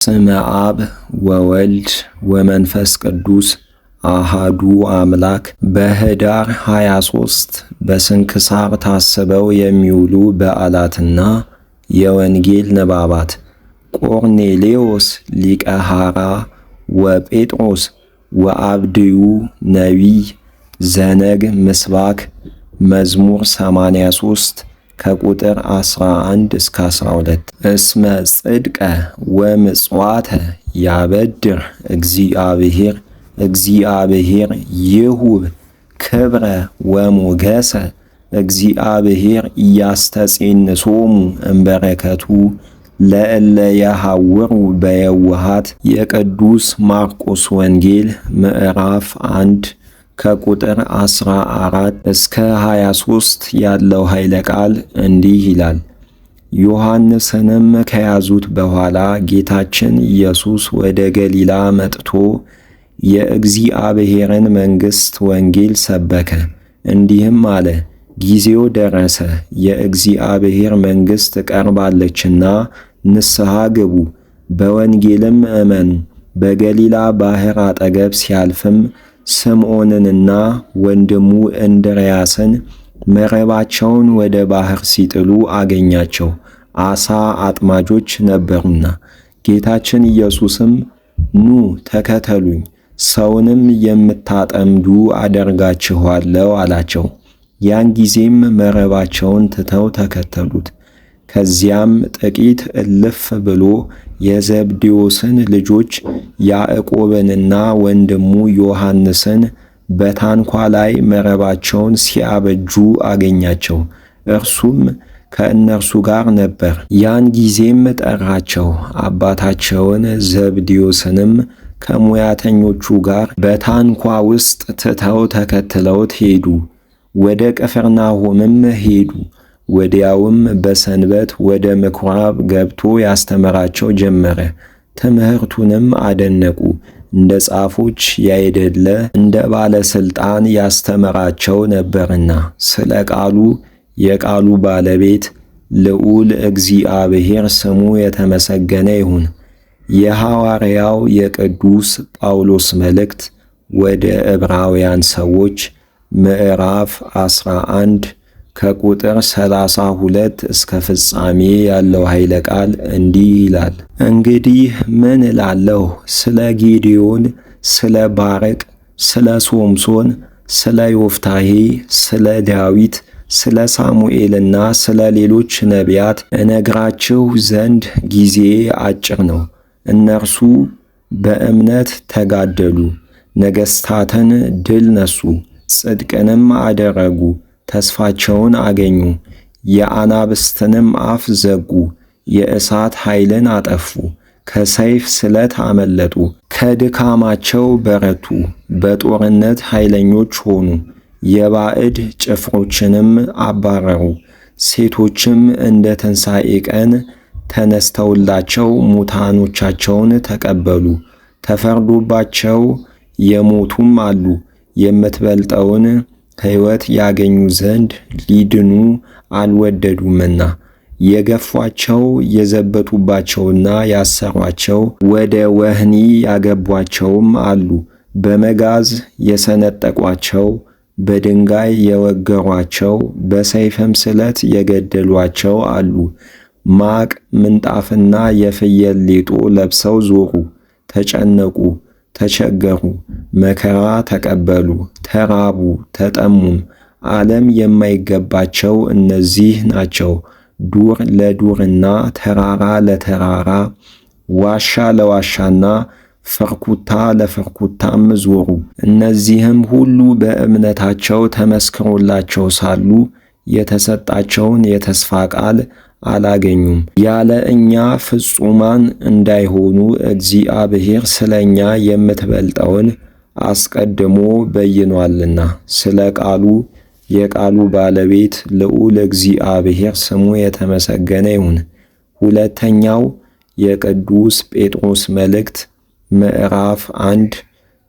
ስመ አብ ወወልድ ወመንፈስ ቅዱስ አሃዱ አምላክ። በኅዳር 23 በስንክሳር ታስበው የሚውሉ በዓላትና የወንጌል ንባባት ቆርኔሌዎስ ሊቀ ሐራ ወጴጥሮስ ወአብድዩ ነቢይ ዘነግ ምስባክ መዝሙር 83 ከቁጥር 11 እስከ 12። እስመ ጽድቀ ወምጽዋተ ያበድር እግዚአብሔር ይሁብ ክብረ ወሞገሰ እግዚአብሔር ያስተጼንሶሙ እምበረከቱ ለእለ የሐውሩ በየውሃት። የቅዱስ ማርቆስ ወንጌል ምዕራፍ 1 ከቁጥር 14 እስከ 23 ያለው ኃይለ ቃል እንዲህ ይላል። ዮሐንስንም ከያዙት በኋላ ጌታችን ኢየሱስ ወደ ገሊላ መጥቶ የእግዚአብሔርን መንግሥት ወንጌል ሰበከ፣ እንዲህም አለ። ጊዜው ደረሰ፣ የእግዚአብሔር መንግሥት ቀርባለችና ንስሐ ግቡ፣ በወንጌልም እመኑ። በገሊላ ባሕር አጠገብ ሲያልፍም ስምዖንንና ወንድሙ እንድርያስን መረባቸውን ወደ ባሕር ሲጥሉ አገኛቸው፣ ዓሣ አጥማጆች ነበሩና። ጌታችን ኢየሱስም ኑ ተከተሉኝ፣ ሰውንም የምታጠምዱ አደርጋችኋለሁ አላቸው። ያን ጊዜም መረባቸውን ትተው ተከተሉት። ከዚያም ጥቂት እልፍ ብሎ የዘብዴዎስን ልጆች ያዕቆብንና ወንድሙ ዮሐንስን በታንኳ ላይ መረባቸውን ሲያበጁ አገኛቸው። እርሱም ከእነርሱ ጋር ነበር። ያን ጊዜም ጠራቸው። አባታቸውን ዘብዴዎስንም ከሙያተኞቹ ጋር በታንኳ ውስጥ ትተው ተከትለውት ሄዱ። ወደ ቅፍርናሆምም ሄዱ። ወዲያውም በሰንበት ወደ ምኵራብ ገብቶ ያስተምራቸው ጀመረ። ትምህርቱንም አደነቁ። እንደ ጻፎች ያይደለ እንደ ባለሥልጣን ያስተምራቸው ነበርና። ስለ ቃሉ የቃሉ ባለቤት ልዑል እግዚአብሔር ስሙ የተመሰገነ ይሁን። የሐዋርያው የቅዱስ ጳውሎስ መልእክት ወደ ዕብራውያን ሰዎች ምዕራፍ 11 ከቁጥር 32 እስከ ፍጻሜ ያለው ኃይለ ቃል እንዲህ ይላል። እንግዲህ ምን እላለሁ? ስለ ጌዴዎን፣ ስለ ባርቅ፣ ስለ ሶምሶን፣ ስለ ዮፍታሔ፣ ስለ ዳዊት፣ ስለ ሳሙኤልና ስለ ሌሎች ነቢያት እነግራችሁ ዘንድ ጊዜ አጭር ነው። እነርሱ በእምነት ተጋደሉ፣ ነገሥታትን ድል ነሱ፣ ጽድቅንም አደረጉ፣ ተስፋቸውን አገኙ፣ የአናብስትንም አፍ ዘጉ፣ የእሳት ኃይልን አጠፉ፣ ከሰይፍ ስለት አመለጡ፣ ከድካማቸው በረቱ፣ በጦርነት ኃይለኞች ሆኑ፣ የባዕድ ጭፍሮችንም አባረሩ። ሴቶችም እንደ ትንሣኤ ቀን ተነስተውላቸው ሙታኖቻቸውን ተቀበሉ። ተፈርዶባቸው የሞቱም አሉ። የምትበልጠውን ሕይወት ያገኙ ዘንድ ሊድኑ አልወደዱምና። የገፏቸው የዘበቱባቸውና ያሰሯቸው ወደ ወህኒ ያገቧቸውም አሉ። በመጋዝ የሰነጠቋቸው፣ በድንጋይ የወገሯቸው፣ በሰይፍም ስለት የገደሏቸው አሉ። ማቅ ምንጣፍና የፍየል ሌጦ ለብሰው ዞሩ፣ ተጨነቁ፣ ተቸገሩ፣ መከራ ተቀበሉ፣ ተራቡ፣ ተጠሙም። ዓለም የማይገባቸው እነዚህ ናቸው። ዱር ለዱርና ተራራ ለተራራ፣ ዋሻ ለዋሻና ፍርኩታ ለፍርኩታም ዞሩ። እነዚህም ሁሉ በእምነታቸው ተመስክሮላቸው ሳሉ የተሰጣቸውን የተስፋ ቃል አላገኙም። ያለ እኛ ፍጹማን እንዳይሆኑ እግዚአብሔር ስለ እኛ የምትበልጠውን አስቀድሞ በይኗልና። ስለ ቃሉ የቃሉ ባለቤት ልዑል እግዚአብሔር ስሙ የተመሰገነ ይሁን። ሁለተኛው የቅዱስ ጴጥሮስ መልእክት ምዕራፍ 1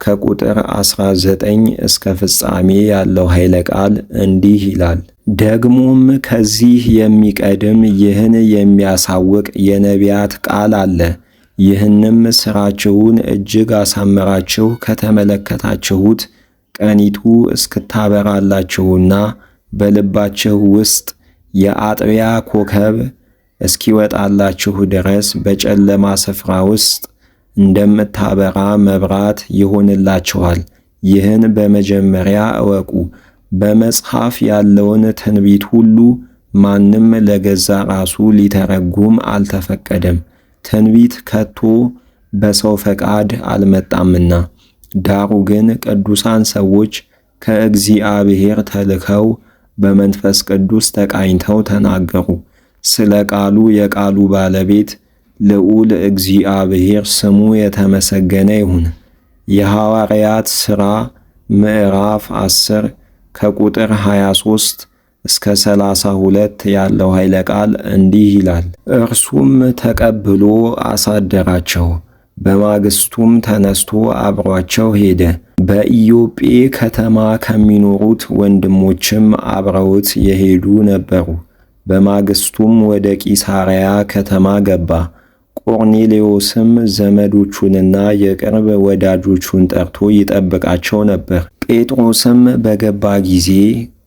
ከቁጥር 19 እስከ ፍጻሜ ያለው ኃይለ ቃል እንዲህ ይላል። ደግሞም ከዚህ የሚቀድም ይህን የሚያሳውቅ የነቢያት ቃል አለ። ይህንም ሥራቸውን እጅግ አሳምራችሁ ከተመለከታችሁት ቀኒቱ እስክታበራላችሁና በልባችሁ ውስጥ የአጥቢያ ኮከብ እስኪወጣላችሁ ድረስ በጨለማ ስፍራ ውስጥ እንደምታበራ መብራት ይሆንላችኋል። ይህን በመጀመሪያ እወቁ። በመጽሐፍ ያለውን ትንቢት ሁሉ ማንም ለገዛ ራሱ ሊተረጉም አልተፈቀደም። ትንቢት ከቶ በሰው ፈቃድ አልመጣምና፣ ዳሩ ግን ቅዱሳን ሰዎች ከእግዚአብሔር ተልከው በመንፈስ ቅዱስ ተቃኝተው ተናገሩ። ስለ ቃሉ የቃሉ ባለቤት ልዑል እግዚአብሔር ስሙ የተመሰገነ ይሁን። የሐዋርያት ሥራ ምዕራፍ 10 ከቁጥር 23 እስከ 32 ያለው ኃይለ ቃል እንዲህ ይላል። እርሱም ተቀብሎ አሳደራቸው። በማግስቱም ተነስቶ አብሯቸው ሄደ። በኢዮጴ ከተማ ከሚኖሩት ወንድሞችም አብረውት የሄዱ ነበሩ። በማግስቱም ወደ ቂሳርያ ከተማ ገባ። ቆርኔሌዎስም ዘመዶቹንና የቅርብ ወዳጆቹን ጠርቶ ይጠብቃቸው ነበር። ጴጥሮስም በገባ ጊዜ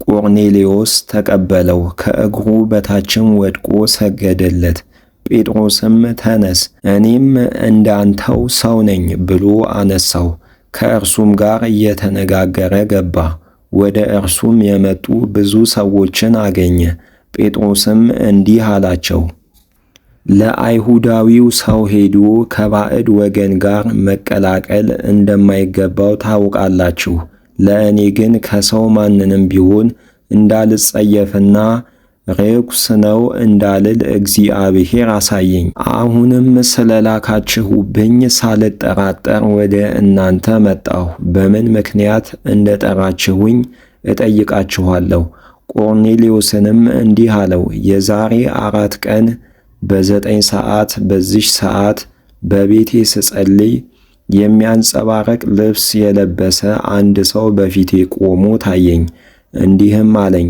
ቆርኔሌዎስ ተቀበለው፣ ከእግሩ በታችም ወድቆ ሰገደለት። ጴጥሮስም ተነስ፣ እኔም እንዳንተው ሰው ነኝ ብሎ አነሳው። ከእርሱም ጋር እየተነጋገረ ገባ። ወደ እርሱም የመጡ ብዙ ሰዎችን አገኘ። ጴጥሮስም እንዲህ አላቸው፣ ለአይሁዳዊው ሰው ሄዶ ከባዕድ ወገን ጋር መቀላቀል እንደማይገባው ታውቃላችሁ። ለእኔ ግን ከሰው ማንንም ቢሆን እንዳልጸየፍና ርኩስ ነው እንዳልል እግዚአብሔር አሳየኝ። አሁንም ስለላካችሁብኝ ሳልጠራጠር ወደ እናንተ መጣሁ። በምን ምክንያት እንደጠራችሁኝ እጠይቃችኋለሁ። ቆርኔሌዎስንም እንዲህ አለው፣ የዛሬ 4 ቀን በ9 ሰዓት በዚች ሰዓት በቤቴ ስጸልይ የሚያንጸባረቅ ልብስ የለበሰ አንድ ሰው በፊቴ ቆሞ ታየኝ። እንዲህም አለኝ፣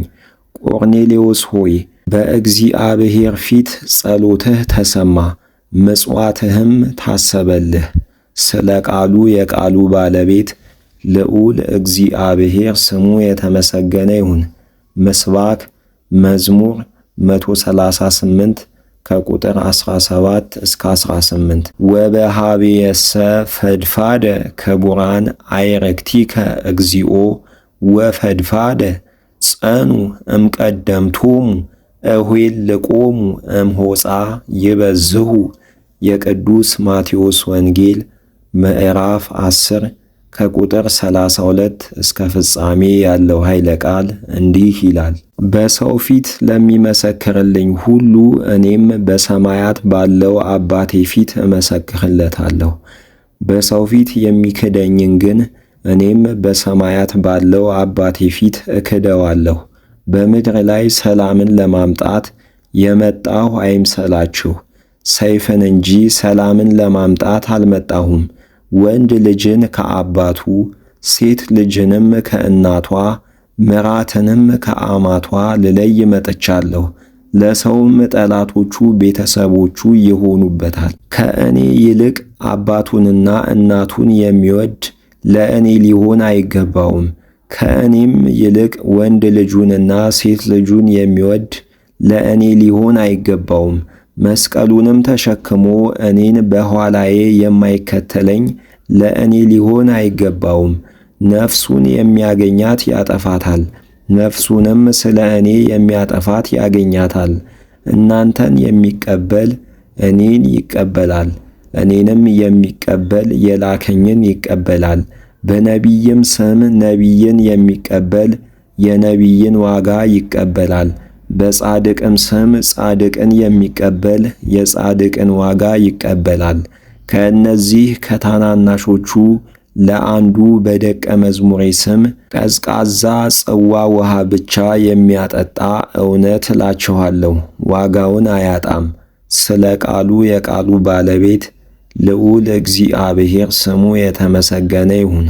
ቆርኔሌዎስ ሆይ በእግዚአብሔር ፊት ጸሎትህ ተሰማ፣ ምጽዋትህም ታሰበልህ። ስለ ቃሉ የቃሉ ባለቤት ልዑል እግዚአብሔር ስሙ የተመሰገነ ይሁን። ምስባክ መዝሙር 138 ከቁጥር 17 እስከ 18 ወበሃቤየሰ ፈድፋደ ከቡራን አይረክቲከ እግዚኦ ወፈድፋደ ጸኑ እምቀደምቶሙ እኍልቆሙ እምሆፃ ይበዝሁ። የቅዱስ ማቴዎስ ወንጌል ምዕራፍ 10 ከቁጥር 32 እስከ ፍጻሜ ያለው ኃይለ ቃል እንዲህ ይላል። በሰው ፊት ለሚመሰክርልኝ ሁሉ እኔም በሰማያት ባለው አባቴ ፊት እመሰክርለታለሁ። በሰው ፊት የሚክደኝን ግን እኔም በሰማያት ባለው አባቴ ፊት እክደዋለሁ። በምድር ላይ ሰላምን ለማምጣት የመጣሁ አይምሰላችሁ፣ ሰይፍን እንጂ ሰላምን ለማምጣት አልመጣሁም። ወንድ ልጅን ከአባቱ ሴት ልጅንም ከእናቷ ምራትንም ከአማቷ ልለይ መጥቻለሁ። ለሰውም ጠላቶቹ ቤተሰቦቹ ይሆኑበታል። ከእኔ ይልቅ አባቱንና እናቱን የሚወድ ለእኔ ሊሆን አይገባውም። ከእኔም ይልቅ ወንድ ልጁንና ሴት ልጁን የሚወድ ለእኔ ሊሆን አይገባውም። መስቀሉንም ተሸክሞ እኔን በኋላዬ የማይከተለኝ ለእኔ ሊሆን አይገባውም። ነፍሱን የሚያገኛት ያጠፋታል፣ ነፍሱንም ስለ እኔ የሚያጠፋት ያገኛታል። እናንተን የሚቀበል እኔን ይቀበላል፣ እኔንም የሚቀበል የላከኝን ይቀበላል። በነቢይም ስም ነቢይን የሚቀበል የነቢይን ዋጋ ይቀበላል። በጻድቅም ስም ጻድቅን የሚቀበል የጻድቅን ዋጋ ይቀበላል። ከእነዚህ ከታናናሾቹ ለአንዱ በደቀ መዝሙሬ ስም ቀዝቃዛ ጽዋ ውሃ ብቻ የሚያጠጣ እውነት እላችኋለሁ ዋጋውን አያጣም። ስለ ቃሉ የቃሉ ባለቤት ልዑል እግዚአብሔር ስሙ የተመሰገነ ይሁን።